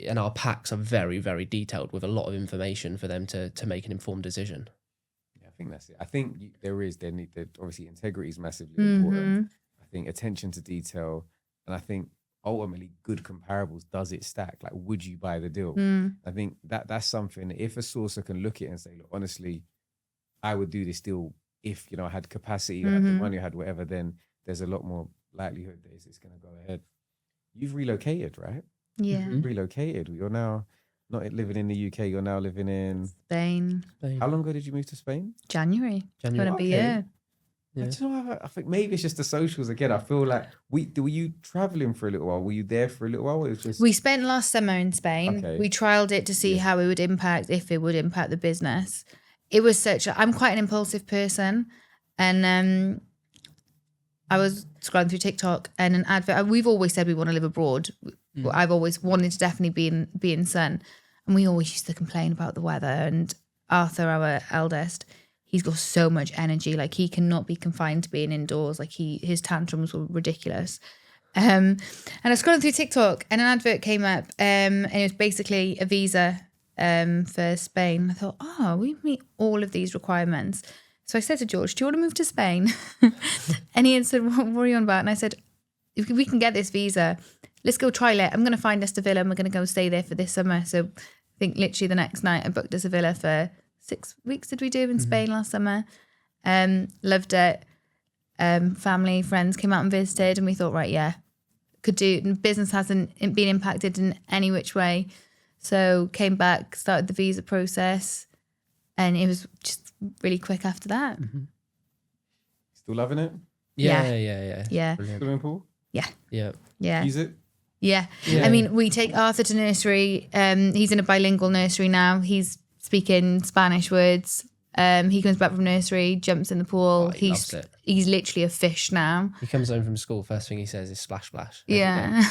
and our packs are very, very detailed with a lot of information for them to make an informed decision.
Yeah, I think that's it. I think obviously integrity is massively important. I think attention to detail, and I think ultimately good comparables, does it stack? Like, would you buy the deal? I think that's something, if a sourcer can look at it and say, look, honestly, I would do this deal if, you know, I had capacity, I had the money, I had whatever, then there's a lot more likelihood that it's going to go ahead. You've relocated, right?
Yeah.
You've relocated. You're now not living in the UK, you're now living in
Spain.
How long ago did you move to Spain?
January. It's going to be a
Yeah. Do you know, I think maybe it's just the socials again. I feel like were you traveling for a little while? Were you there for a little while? Or it was just...
We spent last summer in Spain.
Okay.
We trialed it to see how it would impact, if it would impact the business. It was I'm quite an impulsive person, and I was scrolling through TikTok and an advert. We've always said we want to live abroad. I've always wanted to definitely be in sun, and we always used to complain about the weather. And Arthur, our eldest, he's got so much energy. Like, he cannot be confined to being indoors. Like, his tantrums were ridiculous. And I was scrolling through TikTok and an advert came up, and it was basically a visa for Spain. I thought, we meet all of these requirements. So I said to George, do you want to move to Spain? And he had said, what are you on about? And I said, if we can get this visa, let's go trial it. I'm going to find us a villa and we're going to go stay there for this summer. So I think literally the next night I booked us a villa for 6 weeks. Did we do in Spain last summer? Loved it. Family, friends came out and visited, and we thought, right, yeah, could do. Business hasn't been impacted in any which way. So came back, started the visa process, and it was just really quick after that.
Still loving it?
Yeah.
Swimming pool?
Yeah.
Use it?
Yeah. I mean, we take Arthur to nursery. He's in a bilingual nursery now. He's speaking Spanish words. He comes back from nursery, jumps in the pool.
Loves it.
He's literally a fish now.
He comes home from school, first thing he says is splash, splash.
Yeah.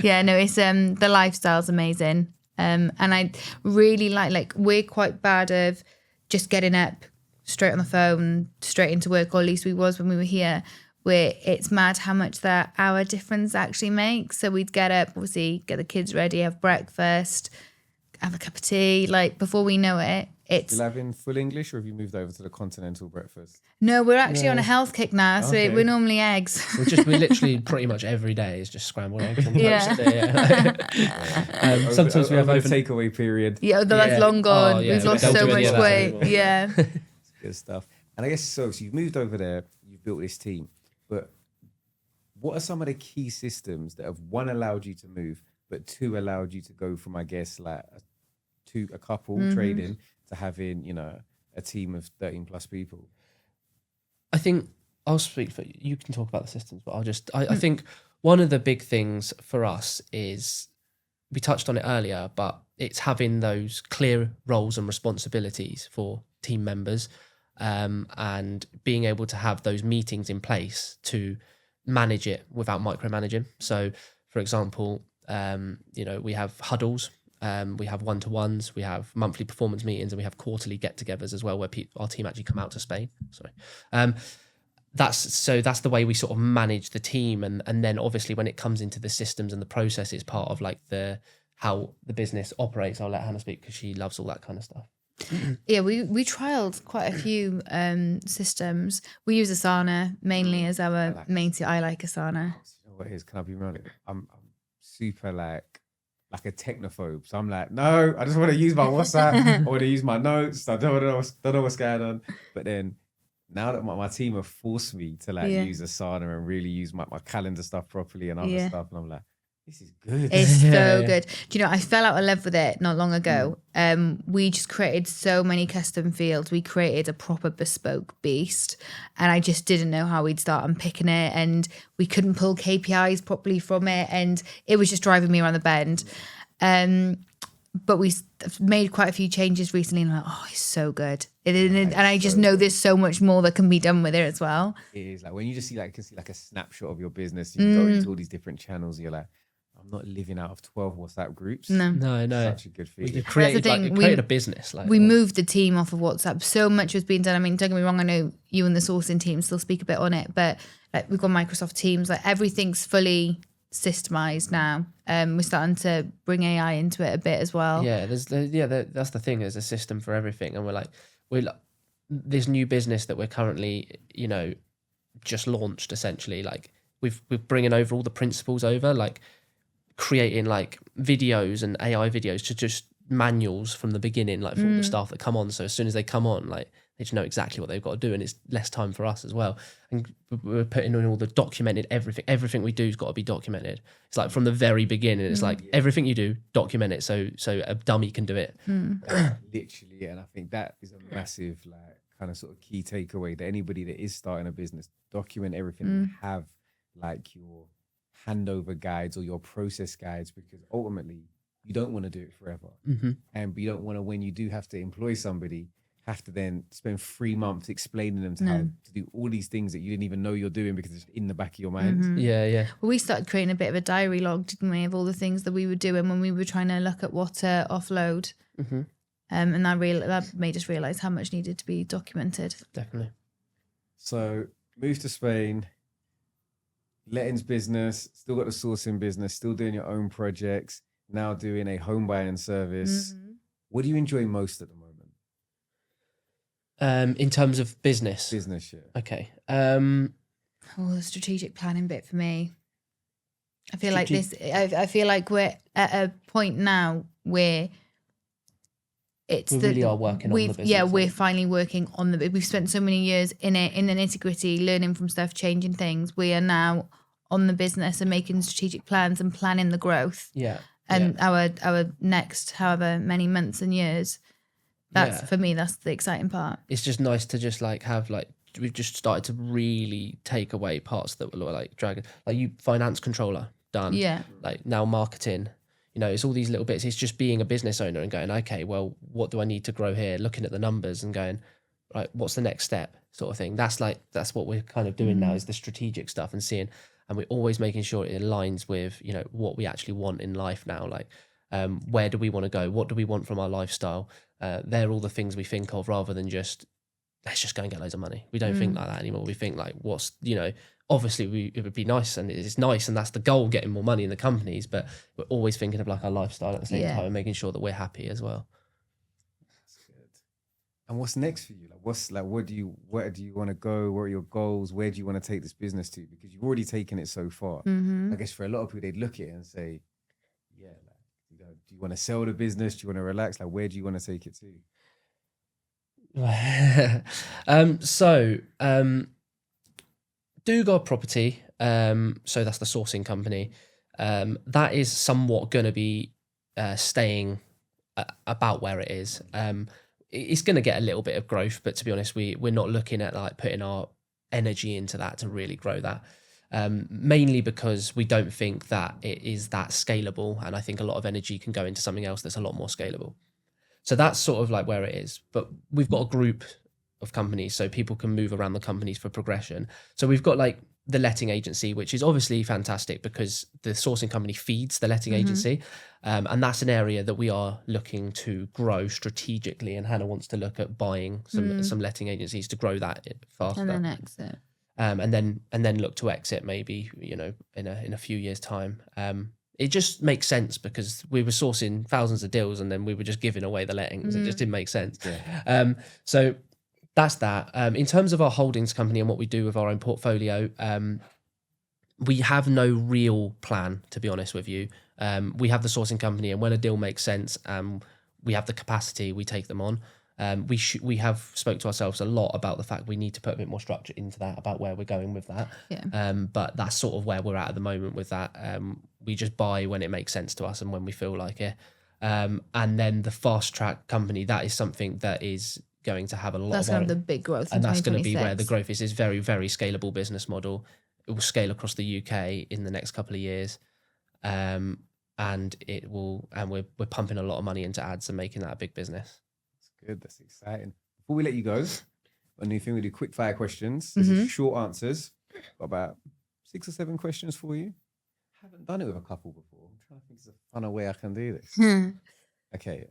Yeah, no, it's the lifestyle's amazing. And I really like we're quite bad of just getting up straight on the phone, straight into work, or at least we was when we were here, where it's mad how much that hour difference actually makes. So we'd get up, obviously, get the kids ready, have breakfast, have a cup of tea. Like, before we know it, it's...
Still having full English, or have you moved over to the continental breakfast?
No, we're actually on a health kick now, so
Okay.
we're normally eggs.
We literally pretty much every day is just scrambled eggs and
Yeah.
toast. Yeah. Sometimes we have
over
open
the takeaway period.
Yeah, that's long gone.
Oh, yeah,
We've
we
lost
don't
so
do any
much
of that
weight.
anymore.
Yeah.
Good stuff. And I guess so you've moved over there, you've built this team, but what are some of the key systems that have, one, allowed you to move, but two, allowed you to go from, I guess, like a couple trading to having, you know, a team of 13 plus people?
I think I'll speak for you. You can talk about the systems, but I think one of the big things for us is, we touched on it earlier, but it's having those clear roles and responsibilities for team members, and being able to have those meetings in place to manage it without micromanaging. So, for example, you know, we have huddles, we have one-to-ones, we have monthly performance meetings, and we have quarterly get-togethers as well, where our team actually come out to Spain. That's the way we sort of manage the team, and then obviously when it comes into the systems and the processes, part of like how the business operates. I'll let Hannah speak because she loves all that kind of stuff.
Yeah, we trialed quite a few systems. We use Asana mainly as our main. I like Asana.
You know what it is? Can I be real? I'm super like a technophobe. So I'm like, no, I just want to use my WhatsApp. I want to use my notes. I don't know what's going on. But then now that my team have forced me to use Asana and really use my calendar stuff properly and other stuff, and I'm like, this is good.
It's so good. Do you know, I fell out of love with it not long ago. We just created so many custom fields. We created a proper bespoke beast, and I just didn't know how we'd start unpicking it, and we couldn't pull KPIs properly from it, and it was just driving me around the bend. But we made quite a few changes recently, and I'm like, oh, it's so good. And I just know there's so much more that can be done with it as well.
It is like when you just see like a snapshot of your business, you go into all these different channels, you're like, I'm not living out of 12 WhatsApp groups.
No.
Such a good feeling.
We created a business.
We moved the team off of WhatsApp. So much was being done. I mean, don't get me wrong, I know you and the sourcing team still speak a bit on it, but like we've got Microsoft Teams, like everything's fully systemized now. We're starting to bring AI into it a bit as well.
Yeah, that's the thing. There's a system for everything, and we're this new business that we're currently, you know, just launched. Essentially, like we're bringing over all the principles over, like creating like videos and AI videos to just manuals from the beginning, like for all the staff that come on. So as soon as they come on, like they just know exactly what they've got to do, and it's less time for us as well. And we're putting in all the documented everything we do has got to be documented. It's like from the very beginning, it's like everything you do, document it so a dummy can do it.
Literally, and I think that is a massive like kind of sort of key takeaway that anybody that is starting a business, document everything and have like your handover guides or your process guides, because ultimately you don't want to do it forever. And you don't want to, when you do have to employ somebody, have to then spend 3 months explaining them to how to do all these things that you didn't even know you're doing because it's in the back of your mind.
Yeah.
Well, we started creating a bit of a diary log, didn't we, of all the things that we were doing when we were trying to look at what to offload. And that made us realise how much needed to be documented.
Definitely.
So move to Spain, lettings business, still got the sourcing business, still doing your own projects, now doing a home buying service. What do you enjoy most at the moment?
In terms of business.
Business, yeah.
Okay.
The strategic planning bit for me. I feel like I feel like we're at a point now where
we really are working on the business.
Yeah, we're finally working on the. We've spent so many years in it, in the nitty-gritty, learning from stuff, changing things. We are now on the business and making strategic plans and planning the growth.
Yeah.
And our next however many months and years. For me, that's the exciting part.
It's just nice to just like have like, we've just started to really take away parts that were like dragging, like you finance controller done.
Yeah.
Like now marketing, you know, it's all these little bits. It's just being a business owner and going, okay, well, what do I need to grow here? Looking at the numbers and going, right, what's the next step sort of thing. That's what we're kind of doing now, is the strategic stuff and seeing, and we're always making sure it aligns with, you know, what we actually want in life now. Like, Where do we want to go? What do we want from our lifestyle? They're all the things we think of rather than just, let's just go and get loads of money. We don't think like that anymore. We think like, obviously it would be nice, and it's nice, and that's the goal, getting more money in the companies, but we're always thinking of like our lifestyle at the same time and making sure that we're happy as well.
That's good. And what's next for you? Where do you want to go? What are your goals? Where do you want to take this business to? Because you've already taken it so far. I guess for a lot of people, they'd look at it and say, yeah, do you want to sell the business? Do you want to relax? Like, where do you want to take it to?
Dugard Property, so that's the sourcing company, that is somewhat going to be staying about where it is. It's going to get a little bit of growth, but to be honest, we're not looking at like putting our energy into that to really grow that. Mainly because we don't think that it is that scalable, and I think a lot of energy can go into something else that's a lot more scalable. So that's sort of like where it is. But we've got a group of companies, so people can move around the companies for progression. So we've got like the letting agency, which is obviously fantastic because the sourcing company feeds the letting agency. And that's an area that we are looking to grow strategically. And Hannah wants to look at buying some letting agencies to grow that faster.
And then exit.
And then look to exit maybe, in a few years' time. It just makes sense because we were sourcing thousands of deals and then we were just giving away the lettings. It just didn't make sense. Yeah. So that's that. In terms of our holdings company and what we do with our own portfolio, we have no real plan, to be honest with you. We have the sourcing company, and when a deal makes sense, we have the capacity, we take them on. We have spoke to ourselves a lot about the fact we need to put a bit more structure into that, about where we're going with that. Yeah. But that's sort of where we're at the moment with that. We just buy when it makes sense to us and when we feel like it. And then the fast track company, that is something that is going to have a lot
that's
of
kind of the big growth,
and that's going to be where the growth is. It's very, very scalable business model. It will scale across the UK in the next couple of years. And it will, and we're pumping a lot of money into ads and making that a big business.
Good, that's exciting. Before we let you go, a new thing, we do quick fire questions. This is short answers. Got about 6 or 7 questions for you. Haven't done it with a couple before. I'm trying to think of a funner way I can do this. Okay.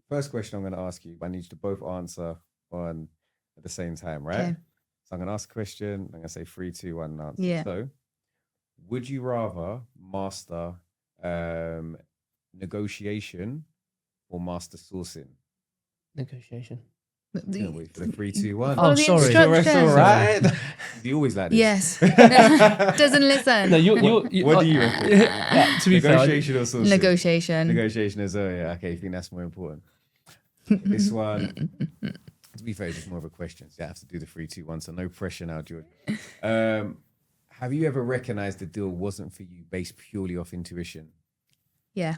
First question I'm going to ask you, but I need you to both answer on at the same time, right? Okay. So I'm going to ask a question. I'm going to say 3, 2, 1 answer.
Yeah.
So, would you rather master negotiation or master sourcing?
Negotiation.
Wait for the 3, 2, 1.
Oh, sorry.
It's all right. You always like this.
Yes. Doesn't listen.
No, what do you reckon?
Yeah, to be
negotiation or sourcing?
Negotiation.
Negotiation as well, yeah. Okay, you think that's more important? This one, to be fair, it's just more of a question. So I have to do the 3, 2, 1, so no pressure now, George. Have you ever recognized the deal wasn't for you based purely off intuition?
Yeah.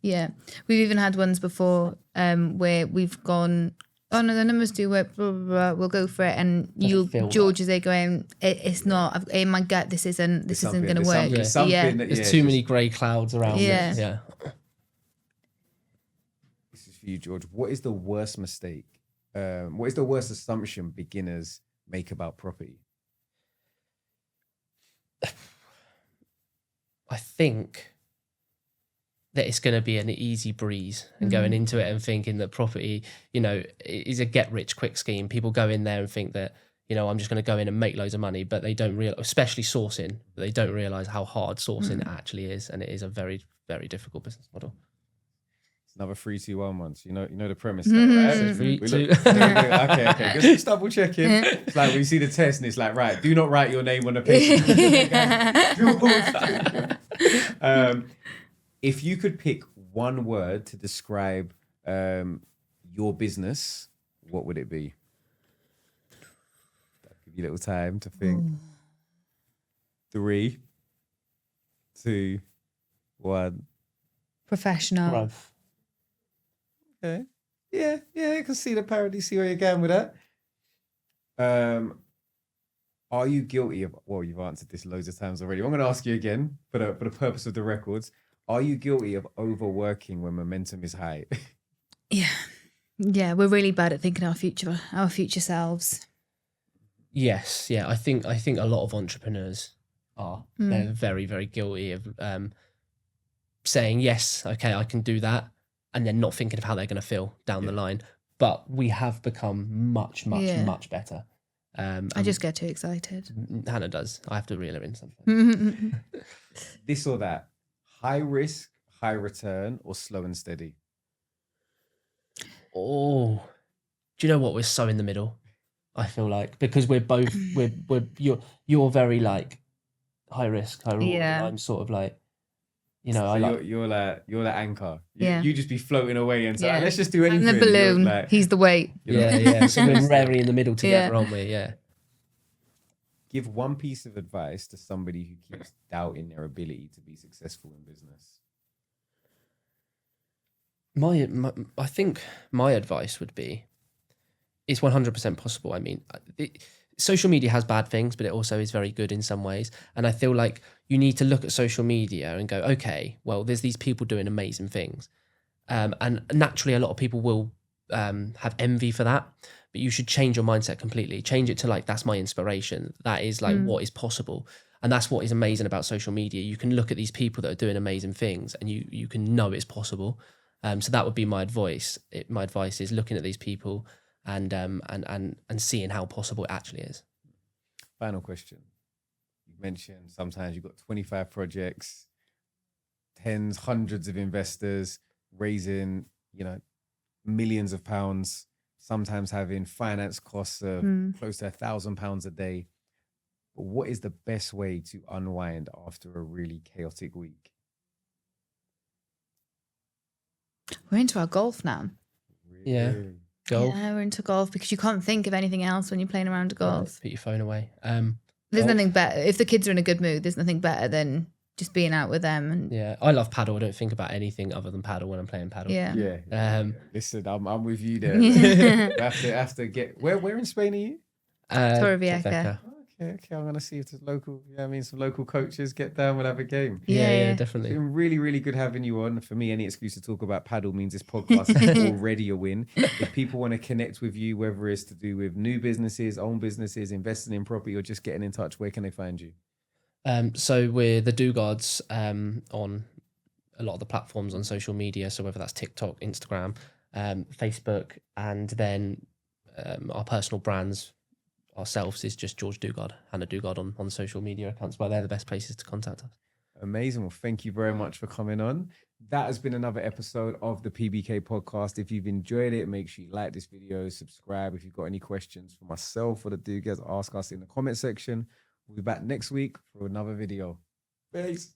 Yeah.
We've even had ones before where we've gone, oh no, the numbers do work, blah, blah, blah, we'll go for it. And George is there going, it's not, in my gut, this isn't going to work.
There's too many grey clouds around.
Yeah.
This is for you, George. What is the worst mistake? What is the worst assumption beginners make about property?
I think that it's going to be an easy breeze, and going into it and thinking that property, is a get rich quick scheme. People go in there and think that, I'm just going to go in and make loads of money, but they don't realize, especially sourcing, they don't realize how hard sourcing actually is. And it is a very, very difficult business model.
It's another 3, 2, 1 once. You know the premise, right?
3, 2.
Okay. Just double checking. It's like when you see the test and it's like, right, do not write your name on the paper. If you could pick one word to describe your business, what would it be? I'll give you a little time to think. 3, 2, 1.
Professional.
Growth.
Okay. Yeah, I can see the parody, see where you're going with that. Are you guilty of, well, you've answered this loads of times already. I'm going to ask you again for the purpose of the records. Are you guilty of overworking when momentum is high?
Yeah, we're really bad at thinking our future selves.
Yes, yeah. I think a lot of entrepreneurs are. They're very, very guilty of saying, yes, okay, I can do that, and then not thinking of how they're going to feel down the line. But we have become much, much better.
I just get too excited.
Hannah does. I have to reel her in something.
This or that, high risk, high return, or slow and steady?
Oh, do you know what? We're so in the middle. I feel like, because we're both you're very like high risk, high reward.
Yeah.
And I'm sort of like, you know,
So you're the anchor.
Yeah.
You just be floating away and say, let's just do
I'm
anything.
the balloon.
Like,
He's the weight.
yeah. So we're very in the middle together, aren't we? Yeah.
give one piece of advice to somebody who keeps doubting their ability to be successful in business.
I think my advice would be, it's 100% possible. I mean, social media has bad things, but it also is very good in some ways. And I feel like you need to look at social media and go, okay, well, there's these people doing amazing things. And naturally, a lot of people will have envy for that, but you should change your mindset completely. Change it to like, that's my inspiration. That is like what is possible. And that's what is amazing about social media. You can look at these people that are doing amazing things and you can know it's possible. So that would be my advice. My advice is looking at these people and seeing how possible it actually is.
Final question. You mentioned sometimes you've got 25 projects, tens, hundreds of investors raising, millions of pounds, sometimes having finance costs of close to £1,000 a day. But what is the best way to unwind after a really chaotic week?
We're into our golf now.
Yeah. Golf.
Yeah, we're into golf because you can't think of anything else when you're playing around a golf.
Put your phone away.
There's nothing better. If the kids are in a good mood, there's nothing better than just being out with them. And
Yeah, I love paddle. I don't think about anything other than paddle when I'm playing paddle.
yeah.
Listen, I'm with you there. You have to get where in Spain are you?
Torrevieja.
Okay. I'm gonna see if there's local. Some local coaches get down. We'll have a game.
Yeah, definitely.
It's been really, really good having you on. For me, any excuse to talk about paddle means this podcast is already a win. If people want to connect with you, whether it's to do with new businesses, own businesses, investing in property, or just getting in touch, where can they find you?
So we're the Dugards on a lot of the platforms on social media. So whether that's TikTok, Instagram, Facebook, and then our personal brands ourselves is just George Dugard, Hannah Dugard on social media accounts. But they're the best places to contact us.
Amazing. Well, thank you very much for coming on. That has been another episode of the PBK Podcast. If you've enjoyed it, make sure you like this video, subscribe. If you've got any questions for myself or the Dugards, ask us in the comment section. We'll be back next week for another video. Peace.